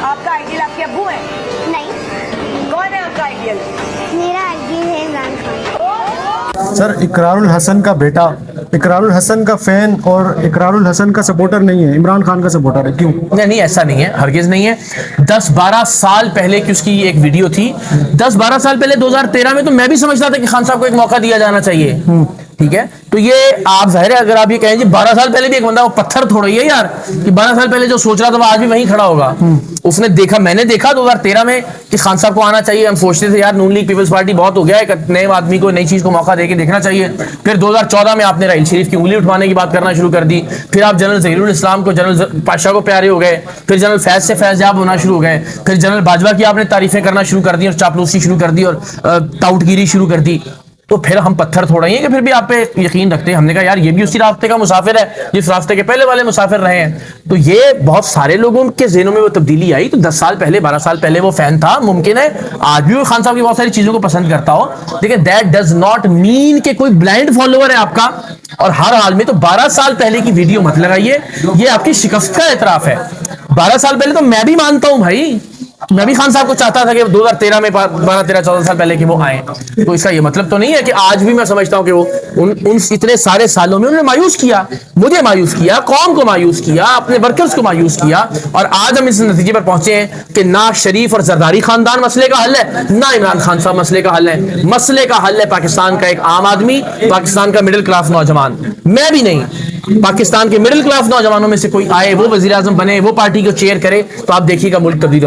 آپ کا آئیڈیل آپ کے ابو ہیں؟ نہیں، کون ہے آپ کا آئیڈیل؟ میرا آئیڈیل ہے عمران خان۔ سر اقرار الحسن کا بیٹا اقرار الحسن کا فین اور اقرار الحسن کا سپورٹر نہیں ہے، عمران خان کا سپورٹر ہے، کیوں؟ نہیں ایسا نہیں ہے، ہرگز نہیں ہے۔ 10-12 سال پہلے کی اس کی ایک ویڈیو تھی، 10-12 سال پہلے 2013 میں تو میں بھی سمجھتا تھا کہ خان صاحب کو ایک موقع دیا جانا چاہیے، ٹھیک ہے؟ تو یہ آپ ظاہر ہے اگر آپ یہ کہیں جی 12 سال پہلے بھی ایک بندہ وہ پتھر تھوڑا ہی ہے یار کہ 12 سال پہلے جو سوچ رہا تھا وہ آج بھی وہیں کھڑا ہوگا۔ اس نے دیکھا، میں نے دیکھا 2013 میں کہ خان صاحب کو آنا چاہیے، ہم سوچتے تھے یار نون لیگ پیپلز پارٹی بہت ہو گیا ہے، ایک نئے آدمی کو نئی چیز کو موقع دے کے دیکھنا چاہیے۔ پھر 2014 میں آپ نے راحیل شریف کی انگلی اٹھوانے کی بات کرنا شروع کر دی، پھر آپ جنرل ظہیر الاسلام کو جنرل پاشا کو پیارے ہو گئے، پھر جنرل فیض سے فیض یاب ہونا شروع ہو گئے، پھر جنرل باجوہ کی آپ نے تعریفیں کرنا شروع کر دی اور چاپلوسی شروع کر دی اور ٹاؤٹ گیری شروع کر دی۔ تو پھر ہم پتھر تھوڑا ہی ہیں کہ پھر بھی آپ پہ یقین رکھتے ہیں۔ ہم نے کہا یار یہ بھی اسی راستے کا مسافر ہے جس راستے کے پہلے والے مسافر رہے ہیں۔ تو یہ بہت سارے لوگوں کے ذہنوں میں وہ تبدیلی آئی، تو 10 سال پہلے 12 سال پہلے وہ فین تھا، ممکن ہے آج بھی وہ خان صاحب کی بہت ساری چیزوں کو پسند کرتا ہو، لیکن دیٹ ڈز ناٹ مین کہ کوئی بلائنڈ فالوور ہے آپ کا۔ اور ہر حال میں تو 12 سال پہلے کی ویڈیو مت لگائیے، یہ آپ کی شکست کا اعتراف ہے۔ 12 سال پہلے تو میں بھی مانتا ہوں بھائی، میں بھی خان صاحب کو چاہتا تھا کہ 2013 میں 12 13 14 سال پہلے کہ وہ آئیں، تو اس کا یہ مطلب تو نہیں ہے کہ آج بھی میں سمجھتا ہوں کہ وہ ان اتنے سارے سالوں میں انہوں نے مایوس کیا، مجھے مایوس کیا، قوم کو مایوس کیا، اپنے ورکرز کو مایوس کیا، اور آج ہم اس نتیجے پر پہنچے ہیں کہ نہ شریف اور زرداری خاندان مسئلے کا حل ہے، نہ عمران خان صاحب مسئلے کا حل ہے۔ مسئلے کا حل ہے پاکستان کا ایک عام آدمی، پاکستان کا مڈل کلاس نوجوان، میں بھی نہیں، پاکستان کے مڈل کلاس نوجوانوں میں سے کوئی آئے، وہ وزیر اعظم بنے، وہ پارٹی کو چیئر کرے، تو آپ دیکھیے گا ملک تبدیل ہونا۔